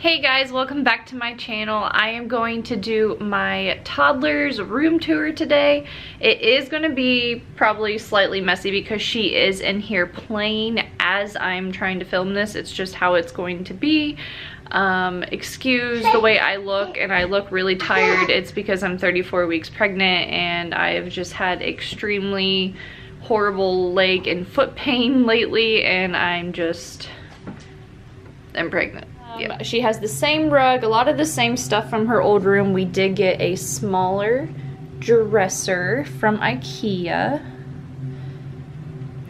Hey guys, welcome back to my channel. I am going to do my toddler's room tour today. It is going to be probably slightly messy because she is in here playing as I'm trying to film this. It's just how it's going to be. Excuse the way I look, and I look really tired. It's because I'm 34 weeks pregnant and I've just had extremely horrible leg and foot pain lately, and I'm pregnant. Yeah. She has the same rug, a lot of the same stuff from her old room. We did get a smaller dresser from IKEA.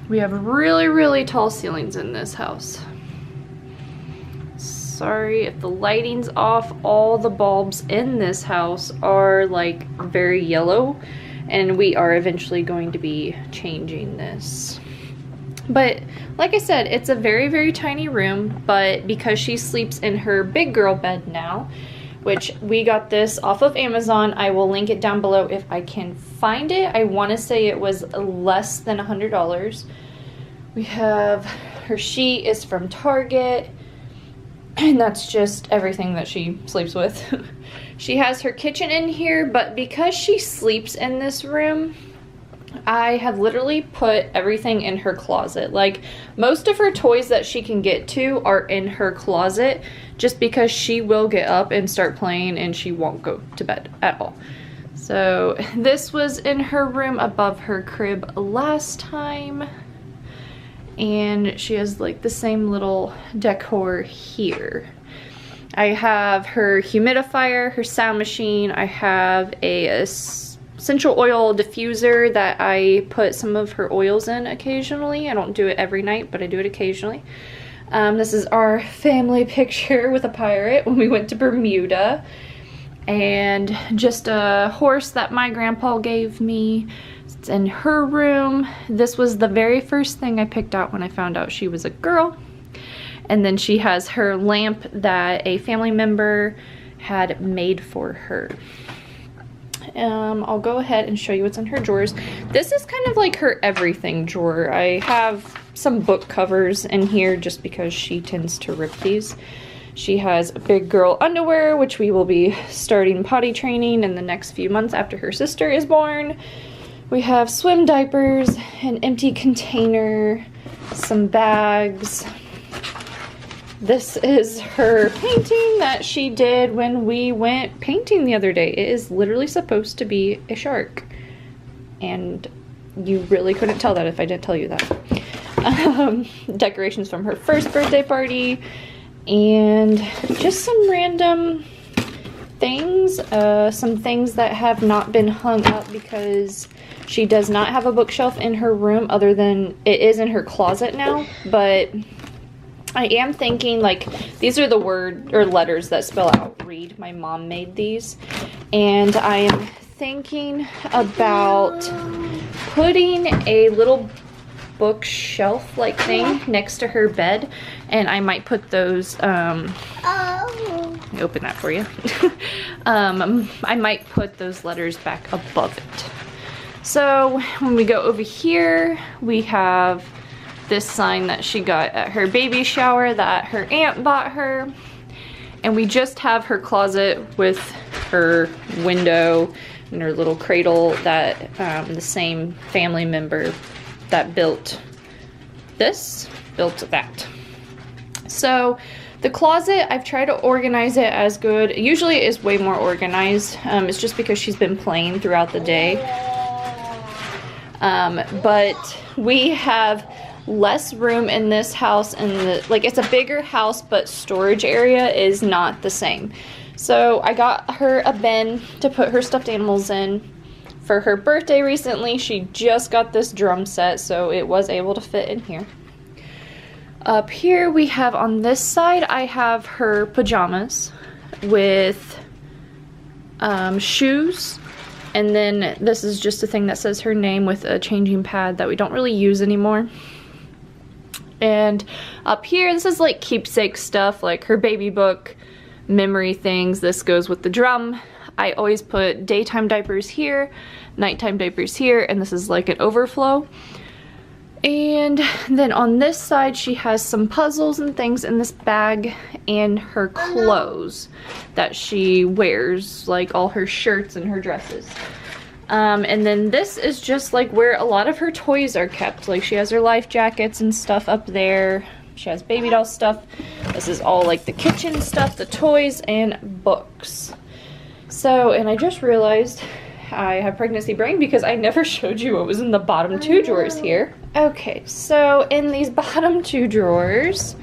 We have really tall ceilings in this house. Sorry if the lighting's off. All the bulbs in this house are like very yellow, and we are eventually going to be changing this. But like I said, it's a very tiny room, but because she sleeps in her big girl bed now, which we got this off of Amazon, I will link it down below if I can find it. I want to say it was less than $100. We have her sheet is from Target, and that's just everything that she sleeps with. She has her kitchen in here, but because she sleeps in this room, I have literally put everything in her closet. Like, most of her toys that she can get to are in her closet, just because she will get up and start playing and she won't go to bed at all. So this was in her room above her crib last time, and she has like the same little decor here. I have her humidifier, her sound machine. I have a essential oil diffuser that I put some of her oils in occasionally. I don't do it every night, but I do it occasionally. This is our family picture with a pirate when we went to Bermuda. And just a horse that my grandpa gave me. It's in her room. This was the very first thing I picked out when I found out she was a girl. And then she has her lamp that a family member had made for her. I'll go ahead and show you what's in her drawers. This is kind of like her everything drawer. I have some book covers in here just because she tends to rip these. She has big girl underwear, which we will be starting potty training in the next few months after her sister is born. We have swim diapers, an empty container, some bags. This is her painting that she did when we went painting the other day. It is literally supposed to be a shark. And you really couldn't tell that if I didn't tell you that. Decorations from her first birthday party. And just some random things. Some things that have not been hung up because she does not have a bookshelf in her room, other than it is in her closet now. But I am thinking, like, these are the word or letters that spell out read. My mom made these, and I am thinking about putting a little bookshelf like thing next to her bed, and I might put those let me open that for you. I might put those letters back above it. So when we go over here, we have this sign that she got at her baby shower that her aunt bought her. And we just have her closet with her window and her little cradle that the same family member that built this built that. So the closet, I've tried to organize it as good. Usually it is way more organized. It's just because she's been playing throughout the day. But we have less room in this house, and like, it's a bigger house, but storage area is not the same. So I got her a bin to put her stuffed animals in. For her birthday recently, she just got this drum set, so it was able to fit in here. Up here we have, on this side, I have her pajamas with shoes. And then this is just a thing that says her name with a changing pad that we don't really use anymore. And up here, this is like keepsake stuff, like her baby book, memory things. This goes with the drum. I always put daytime diapers here, nighttime diapers here, and this is like an overflow. And then on this side, she has some puzzles and things in this bag and her clothes that she wears, like all her shirts and her dresses. And then this is just like where a lot of her toys are kept. Like she has her life jackets and stuff up there. She has baby doll stuff. This is all like the kitchen stuff, the toys, and books. So, and I just realized I have pregnancy brain because I never showed you what was in the bottom two drawers here. Okay, so in these bottom two drawers,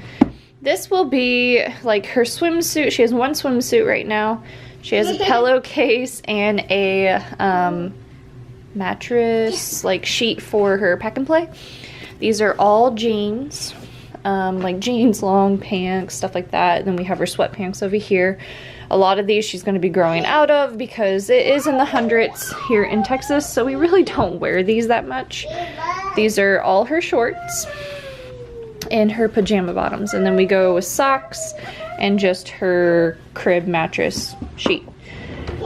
this will be like her swimsuit. She has one swimsuit right now. She has a pillowcase and a mattress like sheet for her pack and play. These are all jeans, like jeans, long pants, stuff like that. And then we have her sweatpants over here. A lot of these she's going to be growing out of because it is in the hundreds here in Texas, so we really don't wear these that much. These are all her shorts and her pajama bottoms, and then we go with socks and just her crib mattress sheet.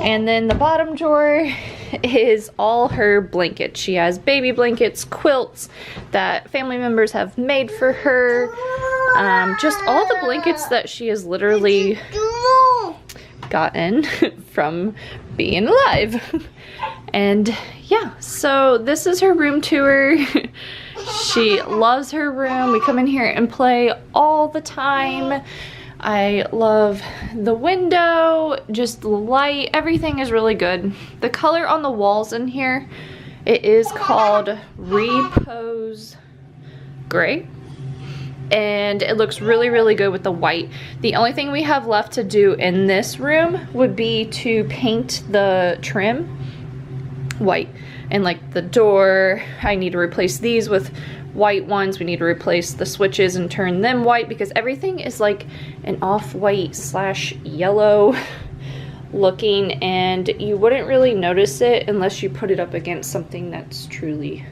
And then the bottom drawer is all her blankets. She has baby blankets, quilts that family members have made for her. Just all the blankets that she has literally gotten from being alive. And yeah, so this is her room tour. She loves her room. We come in here and play all the time. I love the window, just the light, everything is really good. The color on the walls in here, it is called Repose Gray. And it looks really, really good with the white. The only thing we have left to do in this room would be to paint the trim white. And like the door, I need to replace these with white ones. We need to replace the switches and turn them white because everything is like an off-white slash yellow looking, and you wouldn't really notice it unless you put it up against something that's truly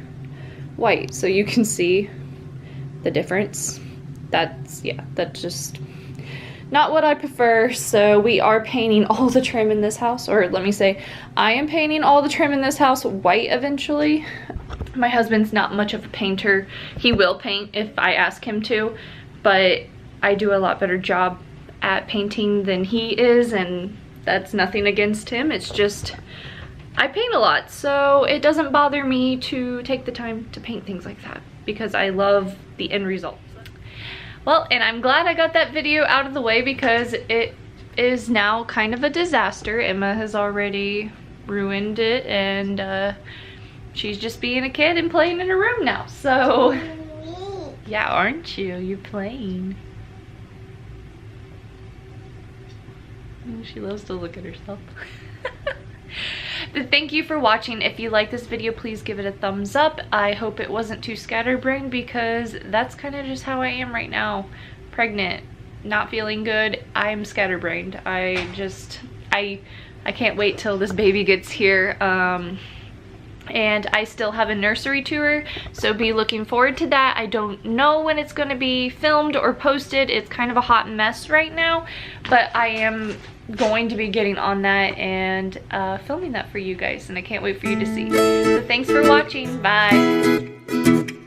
white. So you can see the difference. That's just not what I prefer. So we are painting all the trim in this house, or let me say, I am painting all the trim in this house white eventually. My husband's not much of a painter. He will paint if I ask him to, but I do a lot better job at painting than he is, and that's nothing against him. It's just I paint a lot, so it doesn't bother me to take the time to paint things like that because I love the end result. Well, and I'm glad I got that video out of the way because it is now kind of a disaster. Emma has already ruined it, and she's just being a kid and playing in her room now. So, yeah, aren't you? You're playing. Oh, she loves to look at herself. But thank you for watching. If you like this video, please give it a thumbs up. I hope it wasn't too scatterbrained because that's kind of just how I am right now. Pregnant, not feeling good, I'm scatterbrained. I can't wait till this baby gets here. And I still have a nursery tour, so be looking forward to that. I don't know when it's going to be filmed or posted. It's kind of a hot mess right now, but I am going to be getting on that and filming that for you guys, and I can't wait for you to see. So thanks for watching. Bye.